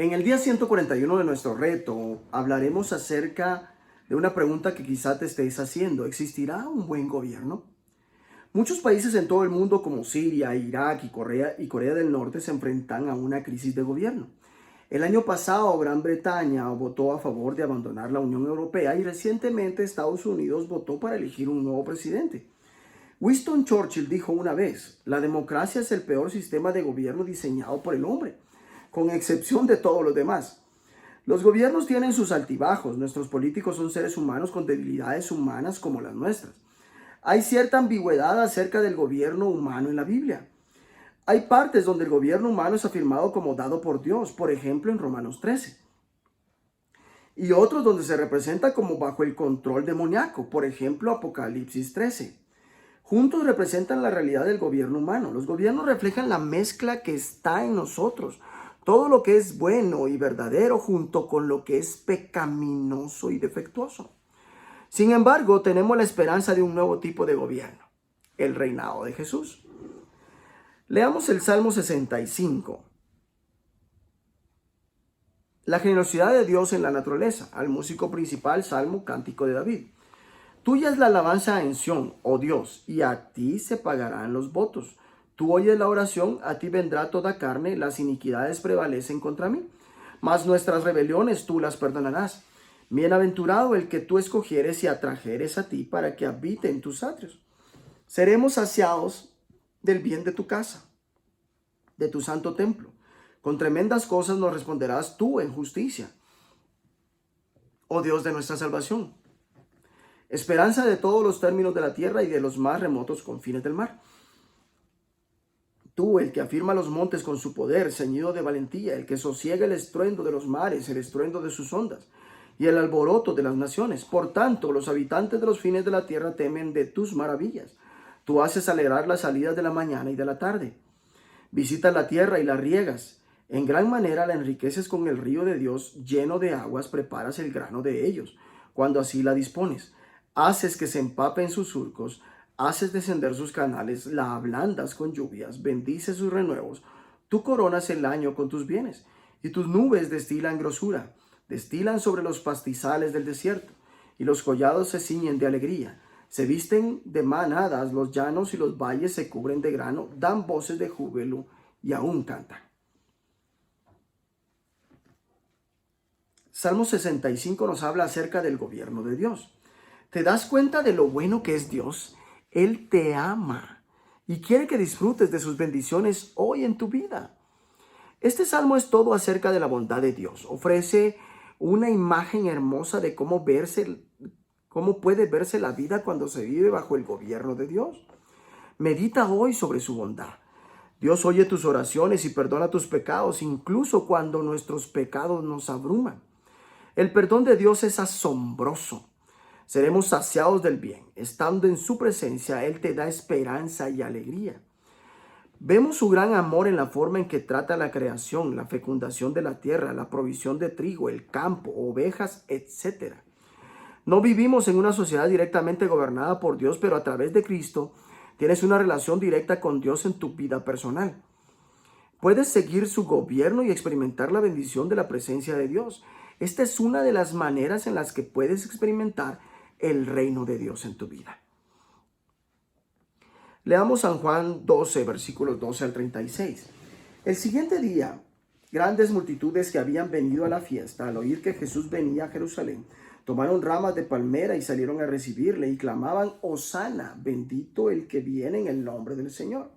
En el día 141 de nuestro reto hablaremos acerca de una pregunta que quizá te estés haciendo. ¿Existirá un buen gobierno? Muchos países en todo el mundo como Siria, Irak y Corea del Norte se enfrentan a una crisis de gobierno. El año pasado Gran Bretaña votó a favor de abandonar la Unión Europea y recientemente Estados Unidos votó para elegir un nuevo presidente. Winston Churchill dijo una vez: la democracia es el peor sistema de gobierno diseñado por el hombre, con excepción de todos los demás. Los gobiernos tienen sus altibajos. Nuestros políticos son seres humanos con debilidades humanas como las nuestras. Hay cierta ambigüedad acerca del gobierno humano en la Biblia. Hay partes donde el gobierno humano es afirmado como dado por Dios, por ejemplo en Romanos 13. Y otros donde se representa como bajo el control demoníaco, por ejemplo Apocalipsis 13. Juntos representan la realidad del gobierno humano. Los gobiernos reflejan la mezcla que está en nosotros. Todo lo que es bueno y verdadero junto con lo que es pecaminoso y defectuoso. Sin embargo, tenemos la esperanza de un nuevo tipo de gobierno, el reinado de Jesús. Leamos el Salmo 65. La generosidad de Dios en la naturaleza. Al músico principal, Salmo, Cántico de David. Tuya es la alabanza en Sión, oh Dios, y a ti se pagarán los votos. Tú oyes la oración, a ti vendrá toda carne, las iniquidades prevalecen contra mí. Mas nuestras rebeliones tú las perdonarás. Bienaventurado el que tú escogieres y atrajeres a ti para que habite en tus atrios. Seremos saciados del bien de tu casa, de tu santo templo. Con tremendas cosas nos responderás tú en justicia, oh Dios de nuestra salvación. Esperanza de todos los términos de la tierra y de los más remotos confines del mar. Tú, el que afirma los montes con su poder, ceñido de valentía, el que sosiega el estruendo de los mares, el estruendo de sus ondas, y el alboroto de las naciones. Por tanto, los habitantes de los fines de la tierra temen de tus maravillas. Tú haces alegrar las salidas de la mañana y de la tarde. Visitas la tierra y la riegas. En gran manera la enriqueces con el río de Dios, lleno de aguas, preparas el grano de ellos, cuando así la dispones. Haces que se empape en sus surcos, haces descender sus canales, la ablandas con lluvias, bendices sus renuevos. Tú coronas el año con tus bienes, y tus nubes destilan grosura, destilan sobre los pastizales del desierto, y los collados se ciñen de alegría. Se visten de manadas, los llanos y los valles se cubren de grano, dan voces de júbilo y aún cantan. Salmo 65 nos habla acerca del gobierno de Dios. ¿Te das cuenta de lo bueno que es Dios? Él te ama y quiere que disfrutes de sus bendiciones hoy en tu vida. Este salmo es todo acerca de la bondad de Dios. Ofrece una imagen hermosa de cómo puede verse la vida cuando se vive bajo el gobierno de Dios. Medita hoy sobre su bondad. Dios oye tus oraciones y perdona tus pecados, incluso cuando nuestros pecados nos abruman. El perdón de Dios es asombroso. Seremos saciados del bien. Estando en su presencia, Él te da esperanza y alegría. Vemos su gran amor en la forma en que trata la creación, la fecundación de la tierra, la provisión de trigo, el campo, ovejas, etc. No vivimos en una sociedad directamente gobernada por Dios, pero a través de Cristo tienes una relación directa con Dios en tu vida personal. Puedes seguir su gobierno y experimentar la bendición de la presencia de Dios. Esta es una de las maneras en las que puedes experimentar el reino de Dios en tu vida. Leamos San Juan 12, versículos 12 al 36. El siguiente día, grandes multitudes que habían venido a la fiesta, al oír que Jesús venía a Jerusalén, tomaron ramas de palmera y salieron a recibirle y clamaban: Hosana, bendito el que viene en el nombre del Señor,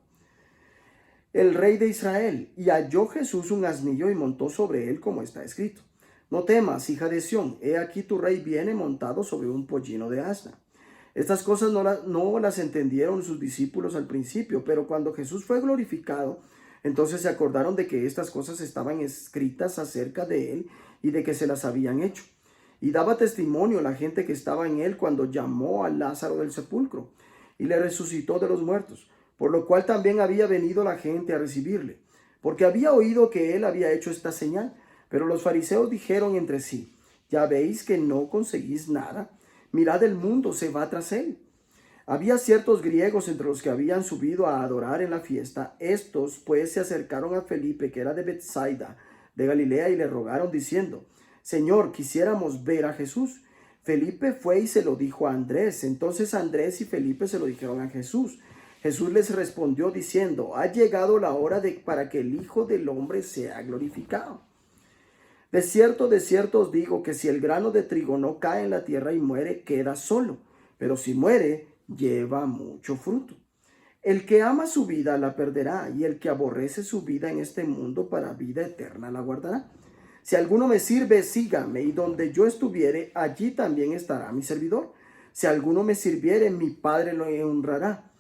el Rey de Israel. Y halló Jesús un asnillo y montó sobre él, como está escrito: No temas, hija de Sión, he aquí tu rey viene montado sobre un pollino de asna. Estas cosas no las entendieron sus discípulos al principio, pero cuando Jesús fue glorificado, entonces se acordaron de que estas cosas estaban escritas acerca de él y de que se las habían hecho. Y daba testimonio la gente que estaba en él cuando llamó a Lázaro del sepulcro y le resucitó de los muertos, por lo cual también había venido la gente a recibirle, porque había oído que él había hecho esta señal. Pero los fariseos dijeron entre sí: ¿Ya veis que no conseguís nada? Mirad, el mundo se va tras él. Había ciertos griegos entre los que habían subido a adorar en la fiesta. Estos pues se acercaron a Felipe, que era de Betsaida, de Galilea y le rogaron diciendo: Señor, quisiéramos ver a Jesús. Felipe fue y se lo dijo a Andrés. Entonces Andrés y Felipe se lo dijeron a Jesús. Jesús les respondió diciendo: ha llegado la hora para que el Hijo del Hombre sea glorificado. De cierto os digo que si el grano de trigo no cae en la tierra y muere, queda solo, pero si muere, lleva mucho fruto. El que ama su vida la perderá, y el que aborrece su vida en este mundo para vida eterna la guardará. Si alguno me sirve, sígame, y donde yo estuviere, allí también estará mi servidor. Si alguno me sirviere, mi Padre lo honrará.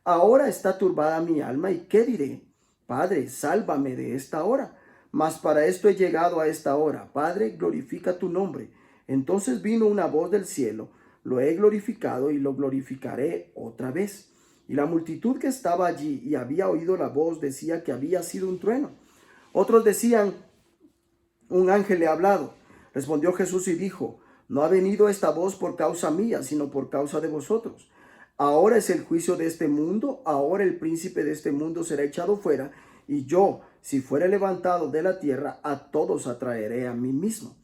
Ahora está turbada mi alma, ¿y qué diré? Padre, sálvame de esta hora. Mas para esto he llegado a esta hora. Padre, glorifica tu nombre. Entonces vino una voz del cielo: lo he glorificado y lo glorificaré otra vez. Y la multitud que estaba allí y había oído la voz decía que había sido un trueno. Otros decían: un ángel le ha hablado. Respondió Jesús y dijo: no ha venido esta voz por causa mía, sino por causa de vosotros. Ahora es el juicio de este mundo. Ahora el príncipe de este mundo será echado fuera. Y yo, si fuere levantado de la tierra, a todos atraeré a mí mismo.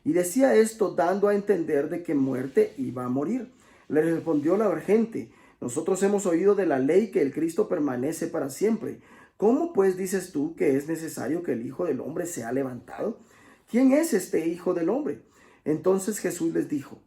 Y decía esto dando a entender de qué muerte iba a morir. Le respondió la gente: nosotros hemos oído de la ley que el Cristo permanece para siempre. ¿Cómo pues dices tú que es necesario que el Hijo del Hombre sea levantado? ¿Quién es este Hijo del Hombre? Entonces Jesús les dijo: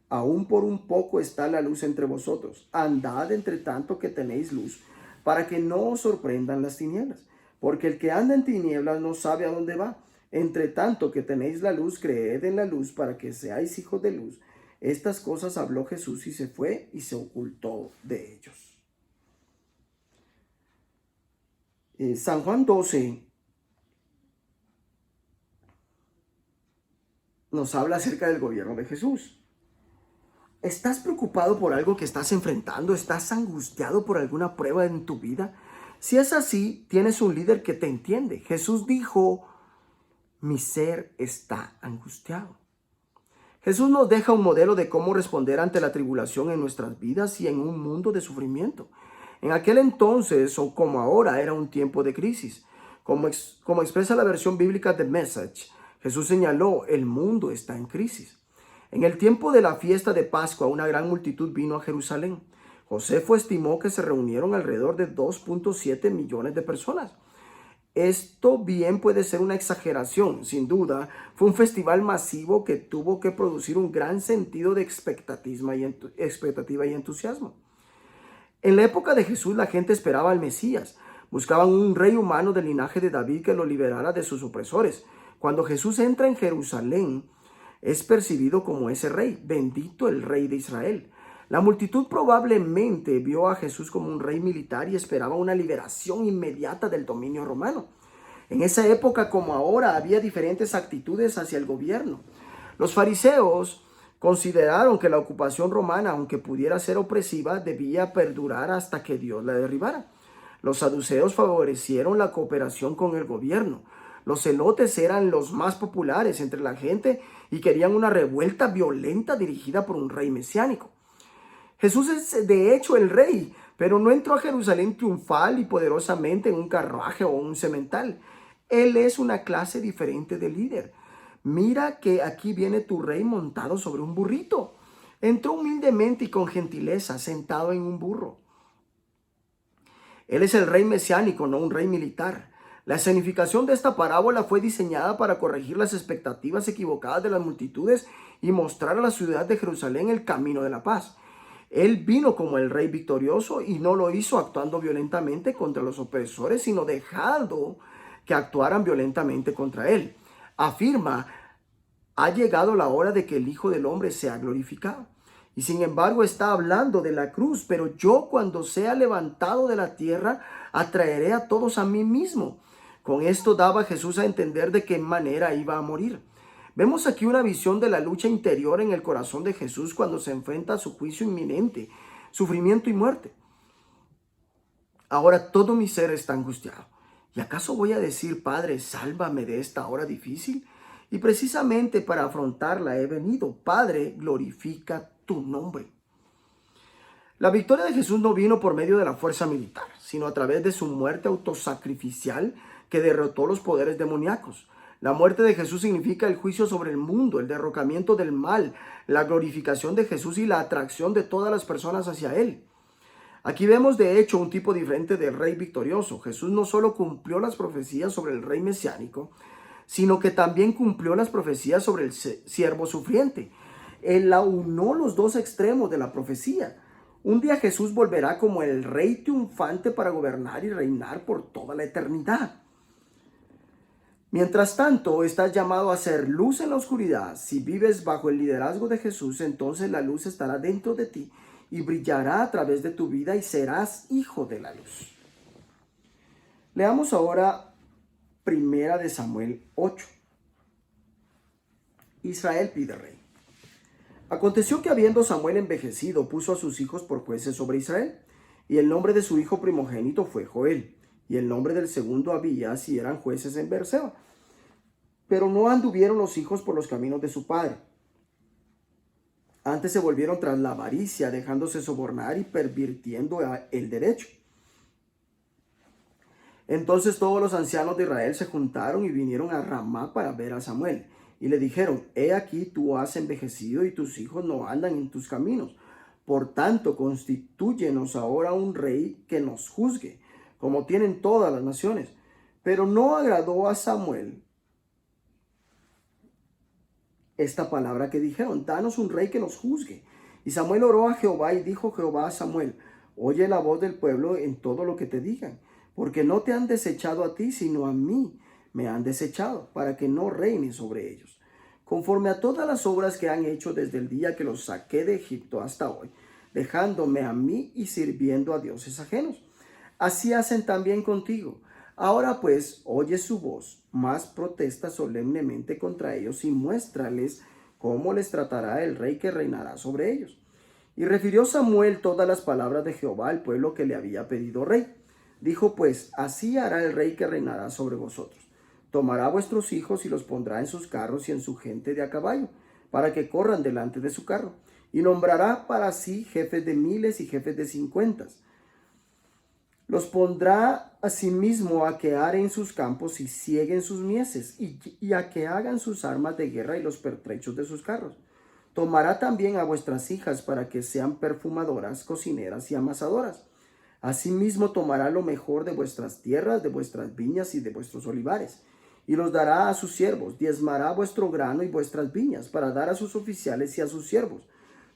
aún por un poco está la luz entre vosotros. Andad entre tanto que tenéis luz, para que no os sorprendan las tinieblas. Porque el que anda en tinieblas no sabe a dónde va. Entre tanto que tenéis la luz, creed en la luz para que seáis hijos de luz. Estas cosas habló Jesús y se fue y se ocultó de ellos. San Juan 12 nos habla acerca del gobierno de Jesús. ¿Estás preocupado por algo que estás enfrentando? ¿Estás angustiado por alguna prueba en tu vida? Si es así, tienes un líder que te entiende. Jesús dijo: mi ser está angustiado. Jesús nos deja un modelo de cómo responder ante la tribulación en nuestras vidas y en un mundo de sufrimiento. En aquel entonces, o como ahora, era un tiempo de crisis. Como expresa la versión bíblica de Message, Jesús señaló: el mundo está en crisis. En el tiempo de la fiesta de Pascua, una gran multitud vino a Jerusalén. Josefo estimó que se reunieron alrededor de 2.7 millones de personas. Esto bien puede ser una exageración, sin duda. Fue un festival masivo que tuvo que producir un gran sentido de expectativa y entusiasmo. En la época de Jesús, la gente esperaba al Mesías. Buscaban un rey humano del linaje de David que lo liberara de sus opresores. Cuando Jesús entra en Jerusalén, es percibido como ese rey: bendito el rey de Israel. La multitud probablemente vio a Jesús como un rey militar y esperaba una liberación inmediata del dominio romano. En esa época, como ahora, había diferentes actitudes hacia el gobierno. Los fariseos consideraron que la ocupación romana, aunque pudiera ser opresiva, debía perdurar hasta que Dios la derribara. Los saduceos favorecieron la cooperación con el gobierno. Los celotes eran los más populares entre la gente y querían una revuelta violenta dirigida por un rey mesiánico. Jesús es de hecho el rey, pero no entró a Jerusalén triunfal y poderosamente en un carruaje o un semental. Él es una clase diferente de líder. Mira que aquí viene tu rey montado sobre un burrito. Entró humildemente y con gentileza, sentado en un burro. Él es el rey mesiánico, no un rey militar. La escenificación de esta parábola fue diseñada para corregir las expectativas equivocadas de las multitudes y mostrar a la ciudad de Jerusalén el camino de la paz. Él vino como el rey victorioso y no lo hizo actuando violentamente contra los opresores, sino dejando que actuaran violentamente contra él. Afirma: ha llegado la hora de que el Hijo del Hombre sea glorificado. Y sin embargo está hablando de la cruz: pero yo, cuando sea levantado de la tierra, atraeré a todos a mí mismo. Con esto daba Jesús a entender de qué manera iba a morir. Vemos aquí una visión de la lucha interior en el corazón de Jesús cuando se enfrenta a su juicio inminente, sufrimiento y muerte. Ahora todo mi ser está angustiado. ¿Y acaso voy a decir: Padre, sálvame de esta hora difícil? Y precisamente para afrontarla he venido. Padre, glorifica tu nombre. La victoria de Jesús no vino por medio de la fuerza militar, sino a través de su muerte autosacrificial que derrotó los poderes demoníacos. La muerte de Jesús significa el juicio sobre el mundo, el derrocamiento del mal, la glorificación de Jesús y la atracción de todas las personas hacia Él. Aquí vemos de hecho un tipo diferente del rey victorioso. Jesús no solo cumplió las profecías sobre el rey mesiánico, sino que también cumplió las profecías sobre el siervo sufriente. Él aunó los dos extremos de la profecía. Un día Jesús volverá como el rey triunfante para gobernar y reinar por toda la eternidad. Mientras tanto, estás llamado a ser luz en la oscuridad. Si vives bajo el liderazgo de Jesús, entonces la luz estará dentro de ti y brillará a través de tu vida y serás hijo de la luz. Leamos ahora Primera de Samuel 8. Israel pide rey. Aconteció que habiendo Samuel envejecido, puso a sus hijos por jueces sobre Israel. Y el nombre de su hijo primogénito fue Joel. Y el nombre del segundo Abías, y eran jueces en Beerseba. Pero no anduvieron los hijos por los caminos de su padre. Antes se volvieron tras la avaricia, dejándose sobornar y pervirtiendo el derecho. Entonces todos los ancianos de Israel se juntaron y vinieron a Ramá para ver a Samuel. Y le dijeron: he aquí tú has envejecido y tus hijos no andan en tus caminos. Por tanto, constitúyenos ahora un rey que nos juzgue, como tienen todas las naciones. Pero no agradó a Samuel esta palabra que dijeron: danos un rey que nos juzgue. Y Samuel oró a Jehová y dijo Jehová a Samuel: oye la voz del pueblo en todo lo que te digan, porque no te han desechado a ti, sino a mí me han desechado, para que no reine sobre ellos, conforme a todas las obras que han hecho desde el día que los saqué de Egipto hasta hoy, dejándome a mí y sirviendo a dioses ajenos. Así hacen también contigo. Ahora pues, oye su voz, mas protesta solemnemente contra ellos y muéstrales cómo les tratará el rey que reinará sobre ellos. Y refirió Samuel todas las palabras de Jehová al pueblo que le había pedido rey. Dijo pues: así hará el rey que reinará sobre vosotros. Tomará vuestros hijos y los pondrá en sus carros y en su gente de a caballo, para que corran delante de su carro. Y nombrará para sí jefes de miles y jefes de 50. Los pondrá asimismo a que aren sus campos y sieguen sus mieses, y a que hagan sus armas de guerra y los pertrechos de sus carros. Tomará también a vuestras hijas para que sean perfumadoras, cocineras y amasadoras. Asimismo tomará lo mejor de vuestras tierras, de vuestras viñas y de vuestros olivares, y los dará a sus siervos. Diezmará vuestro grano y vuestras viñas, para dar a sus oficiales y a sus siervos.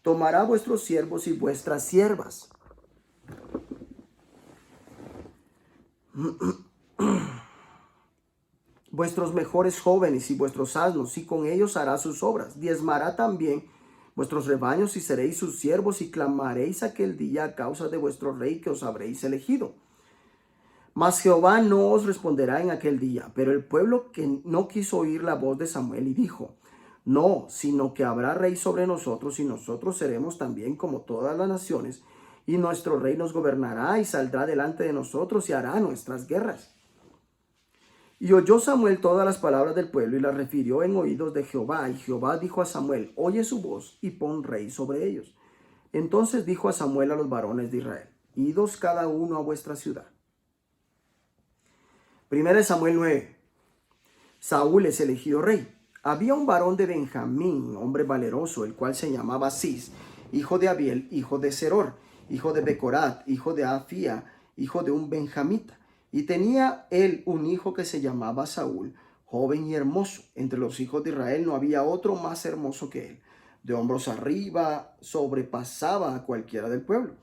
Tomará vuestros siervos y vuestras siervas. Vuestros mejores jóvenes y vuestros asnos, y con ellos hará sus obras. Diezmará también vuestros rebaños y seréis sus siervos, y clamaréis aquel día a causa de vuestro rey que os habréis elegido. Mas Jehová no os responderá en aquel día. Pero el pueblo que no quiso oír la voz de Samuel y dijo: no, sino que habrá rey sobre nosotros, y nosotros seremos también como todas las naciones, y nuestro rey nos gobernará y saldrá delante de nosotros y hará nuestras guerras. Y oyó Samuel todas las palabras del pueblo y las refirió en oídos de Jehová. Y Jehová dijo a Samuel: oye su voz y pon rey sobre ellos. Entonces dijo a Samuel a los varones de Israel: idos cada uno a vuestra ciudad. Primera de Samuel 9. Saúl es elegido rey. Había un varón de Benjamín, hombre valeroso, el cual se llamaba Cis, hijo de Abiel, hijo de Seror, hijo de Becorat, hijo de Afía, hijo de un benjamita. Y tenía él un hijo que se llamaba Saúl, joven y hermoso. Entre los hijos de Israel no había otro más hermoso que él. De hombros arriba sobrepasaba a cualquiera del pueblo.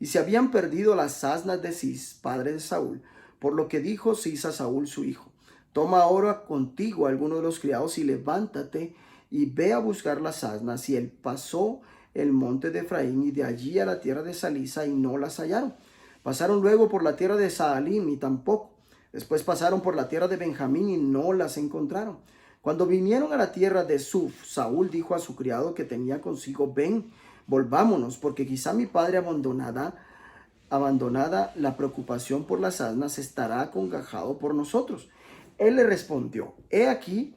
Y se habían perdido las asnas de Cis, padre de Saúl, por lo que dijo Cis a Saúl su hijo: toma ahora contigo a alguno de los criados y levántate y ve a buscar las asnas. Y él pasó el monte de Efraín y de allí a la tierra de Salisa, y no las hallaron. Pasaron luego por la tierra de Saalim y tampoco. Después pasaron por la tierra de Benjamín y no las encontraron. Cuando vinieron a la tierra de Suf, Saúl dijo a su criado que tenía consigo: ven, volvámonos, porque quizá mi padre abandonada la preocupación por las asnas, estará acongojado por nosotros. Él le respondió: he aquí,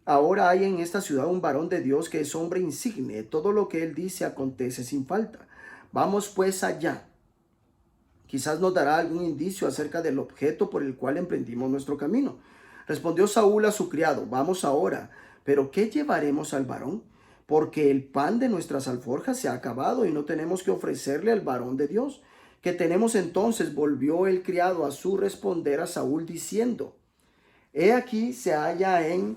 ahora hay en esta ciudad un varón de Dios que es hombre insigne. Todo lo que él dice acontece sin falta. Vamos pues allá. Quizás nos dará algún indicio acerca del objeto por el cual emprendimos nuestro camino. Respondió Saúl a su criado: vamos ahora, pero ¿qué llevaremos al varón? Porque el pan de nuestras alforjas se ha acabado y no tenemos que ofrecerle al varón de Dios. ¿Qué tenemos entonces? Volvió el criado a su responder a Saúl diciendo: he aquí se halla en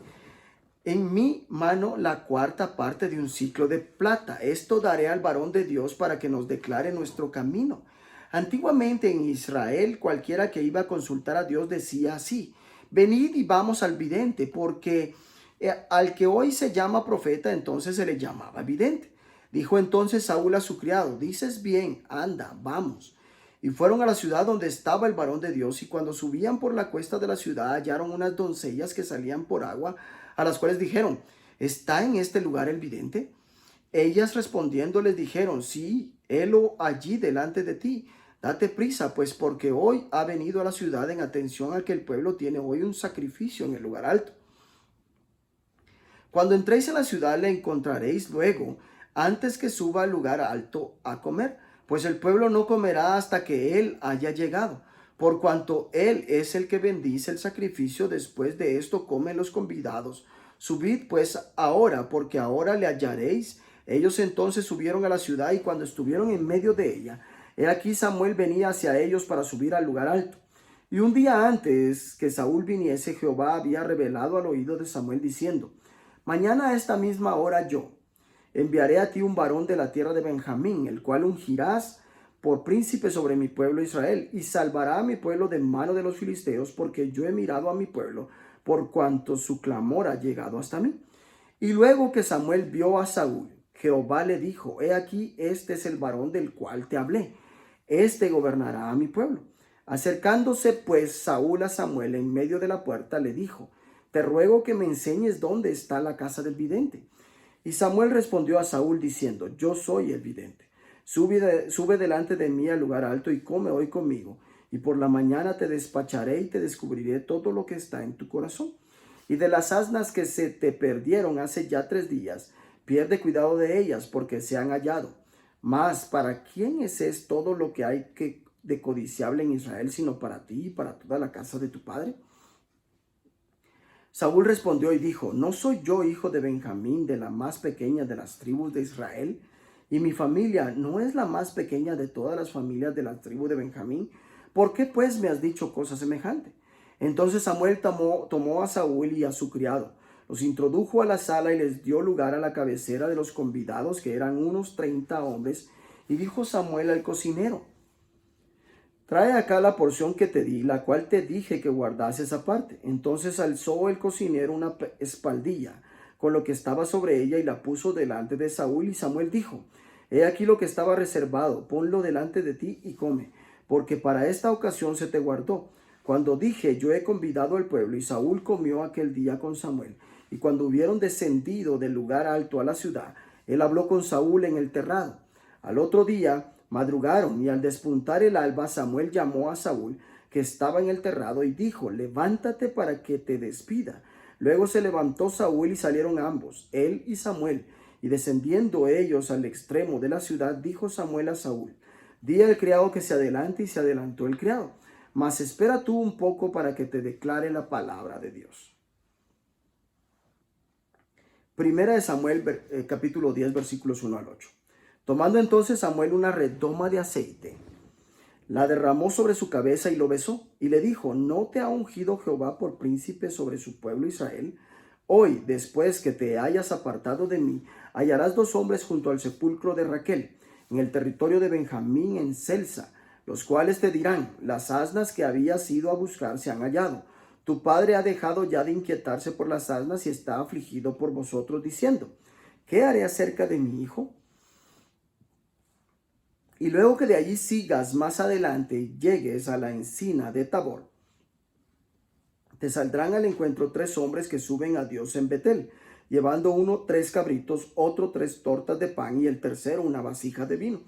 mi mano la cuarta parte de un ciclo de plata. Esto daré al varón de Dios para que nos declare nuestro camino. Antiguamente en Israel, cualquiera que iba a consultar a Dios decía así: venid y vamos al vidente, porque al que hoy se llama profeta, entonces se le llamaba vidente. Dijo entonces Saúl a su criado: dices bien, anda, vamos. Y fueron a la ciudad donde estaba el varón de Dios, y cuando subían por la cuesta de la ciudad hallaron unas doncellas que salían por agua, a las cuales dijeron: ¿está en este lugar el vidente? Ellas respondiendo les dijeron: sí, helo allí delante de ti. Date prisa, pues, porque hoy ha venido a la ciudad en atención a que el pueblo tiene hoy un sacrificio en el lugar alto. Cuando entréis en la ciudad le encontraréis luego, antes que suba al lugar alto a comer, pues el pueblo no comerá hasta que él haya llegado, por cuanto él es el que bendice el sacrificio. Después de esto comen los convidados. Subid pues ahora, porque ahora le hallaréis. Ellos entonces subieron a la ciudad, y cuando estuvieron en medio de ella, he aquí Samuel venía hacia ellos para subir al lugar alto. Y un día antes que Saúl viniese, Jehová había revelado al oído de Samuel diciendo: mañana a esta misma hora yo enviaré a ti un varón de la tierra de Benjamín, el cual ungirás por príncipe sobre mi pueblo Israel, y salvará a mi pueblo de mano de los filisteos, porque yo he mirado a mi pueblo, por cuanto su clamor ha llegado hasta mí. Y luego que Samuel vio a Saúl, Jehová le dijo: he aquí, este es el varón del cual te hablé, este gobernará a mi pueblo. Acercándose pues Saúl a Samuel en medio de la puerta, le dijo: te ruego que me enseñes dónde está la casa del vidente. Y Samuel respondió a Saúl diciendo: yo soy el vidente. Sube delante de mí al lugar alto y come hoy conmigo, y por la mañana te despacharé y te descubriré todo lo que está en tu corazón. Y de las asnas que se te perdieron hace ya 3 días, pierde cuidado de ellas, porque se han hallado. Mas, ¿para quién es todo lo que hay de codiciable en Israel, sino para ti y para toda la casa de tu padre? Saúl respondió y dijo: ¿no soy yo hijo de Benjamín, de la más pequeña de las tribus de Israel? Y mi familia no es la más pequeña de todas las familias de la tribu de Benjamín. ¿Por qué pues me has dicho cosa semejante? Entonces Samuel tomó a Saúl y a su criado, los introdujo a la sala y les dio lugar a la cabecera de los convidados, que eran unos 30 hombres. Y dijo Samuel al cocinero: trae acá la porción que te di, la cual te dije que guardases aparte. Entonces alzó el cocinero una espaldilla con lo que estaba sobre ella y la puso delante de Saúl. Y Samuel dijo: he aquí lo que estaba reservado, ponlo delante de ti y come, porque para esta ocasión se te guardó. Cuando dije: yo he convidado al pueblo. Y Saúl comió aquel día con Samuel. Y cuando hubieron descendido del lugar alto a la ciudad, él habló con Saúl en el terrado. Al otro día madrugaron, y al despuntar el alba, Samuel llamó a Saúl, que estaba en el terrado, y dijo: levántate para que te despida. Luego se levantó Saúl y salieron ambos, él y Samuel. Y descendiendo ellos al extremo de la ciudad, dijo Samuel a Saúl: di al criado que se adelante. Y se adelantó el criado. Mas espera tú un poco para que te declare la palabra de Dios. Primera de Samuel, capítulo 10, versículos 1 al 8. Tomando entonces Samuel una redoma de aceite, la derramó sobre su cabeza y lo besó, y le dijo: ¿no te ha ungido Jehová por príncipe sobre su pueblo Israel? Hoy, después que te hayas apartado de mí, hallarás 2 hombres junto al sepulcro de Raquel, en el territorio de Benjamín, en Celsa, los cuales te dirán: las asnas que habías ido a buscar se han hallado. Tu padre ha dejado ya de inquietarse por las asnas y está afligido por vosotros, diciendo: ¿qué haré acerca de mi hijo? Y luego que de allí sigas más adelante y llegues a la encina de Tabor, te saldrán al encuentro 3 hombres que suben a Dios en Betel, llevando uno 3 cabritos, otro 3 tortas de pan, y el tercero una vasija de vino.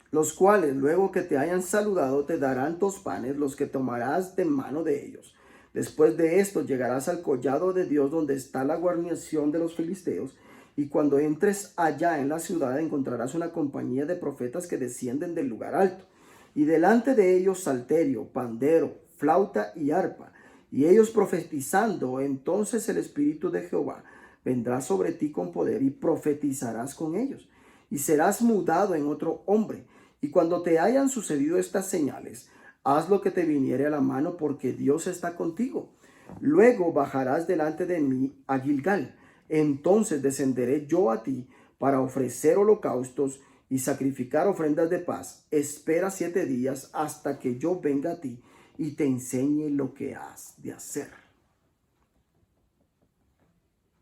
Los cuales, luego que te hayan saludado, te darán 2 panes, los que tomarás de mano de ellos. Después de esto llegarás al collado de Dios, donde está la guarnición de los filisteos, y cuando entres allá en la ciudad encontrarás una compañía de profetas que descienden del lugar alto, y delante de ellos salterio, pandero, flauta y arpa, Y ellos profetizando, entonces el Espíritu de Jehová vendrá sobre ti con poder y profetizarás con ellos. Y serás mudado en otro hombre. Y cuando te hayan sucedido estas señales, haz lo que te viniere a la mano, porque Dios está contigo. Luego bajarás delante de mí a Gilgal. Entonces descenderé yo a ti para ofrecer holocaustos y sacrificar ofrendas de paz. Espera 7 días hasta que yo venga a ti y te enseñe lo que has de hacer.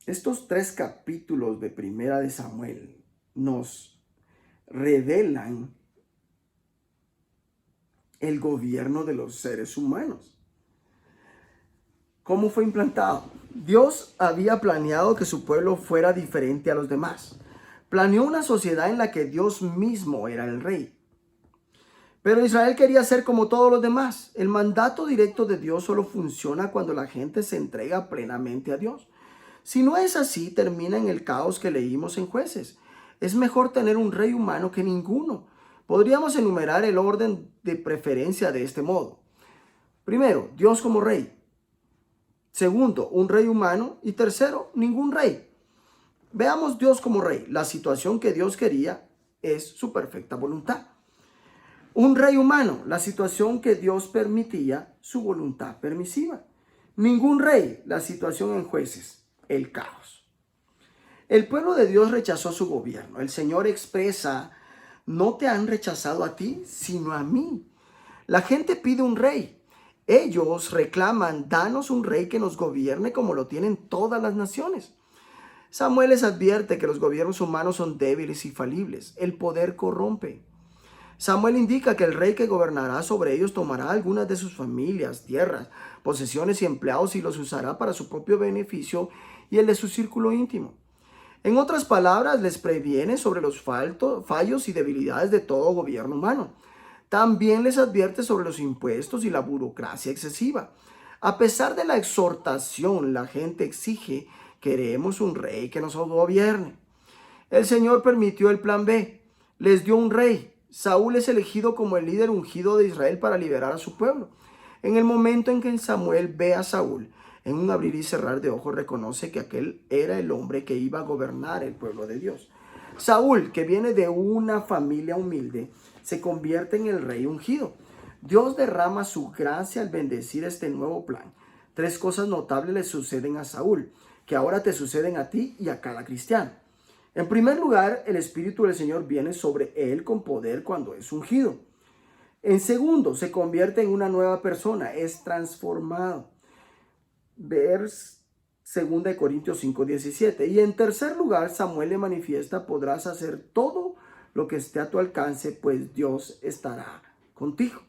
Estos 3 capítulos de Primera de Samuel nos revelan el gobierno de los seres humanos. ¿Cómo fue implantado? Dios había planeado que su pueblo fuera diferente a los demás. Planeó una sociedad en la que Dios mismo era el rey. Pero Israel quería ser como todos los demás. El mandato directo de Dios solo funciona cuando la gente se entrega plenamente a Dios. Si no es así, termina en el caos que leímos en Jueces. Es mejor tener un rey humano que ninguno. Podríamos enumerar el orden de preferencia de este modo. Primero, Dios como rey. Segundo, un rey humano. Y tercero, ningún rey. Veamos Dios como rey. La situación que Dios quería es su perfecta voluntad. Un rey humano, la situación que Dios permitía, su voluntad permisiva. Ningún rey, la situación en Jueces, el caos. El pueblo de Dios rechazó su gobierno. El Señor expresa: no te han rechazado a ti, sino a mí. La gente pide un rey. Ellos reclaman: danos un rey que nos gobierne como lo tienen todas las naciones. Samuel les advierte que los gobiernos humanos son débiles y falibles. El poder corrompe. Samuel indica que el rey que gobernará sobre ellos tomará algunas de sus familias, tierras, posesiones y empleados y los usará para su propio beneficio y el de su círculo íntimo. En otras palabras, les previene sobre los fallos y debilidades de todo gobierno humano. También les advierte sobre los impuestos y la burocracia excesiva. A pesar de la exhortación, la gente exige: queremos un rey que nos gobierne. El Señor permitió el plan B. Les dio un rey. Saúl es elegido como el líder ungido de Israel para liberar a su pueblo. En el momento en que Samuel ve a Saúl, en un abrir y cerrar de ojos reconoce que aquel era el hombre que iba a gobernar el pueblo de Dios. Saúl, que viene de una familia humilde, se convierte en el rey ungido. Dios derrama su gracia al bendecir este nuevo plan. 3 cosas notables le suceden a Saúl, que ahora te suceden a ti y a cada cristiano. En primer lugar, el Espíritu del Señor viene sobre él con poder cuando es ungido. En segundo, se convierte en una nueva persona, es transformado. Ver 2 Corintios 5:17. Y en tercer lugar, Samuel le manifiesta: podrás hacer todo lo que esté a tu alcance, pues Dios estará contigo.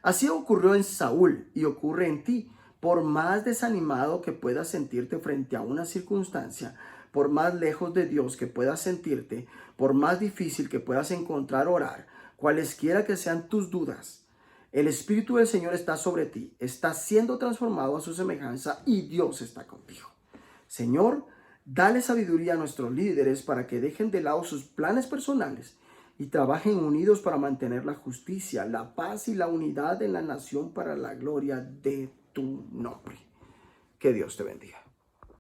Así ocurrió en Saúl y ocurre en ti. Por más desanimado que puedas sentirte frente a una circunstancia, por más lejos de Dios que puedas sentirte, por más difícil que puedas encontrar orar, cualesquiera que sean tus dudas, el Espíritu del Señor está sobre ti, está siendo transformado a su semejanza y Dios está contigo. Señor, dale sabiduría a nuestros líderes para que dejen de lado sus planes personales y trabajen unidos para mantener la justicia, la paz y la unidad en la nación para la gloria de tu nombre. Que Dios te bendiga.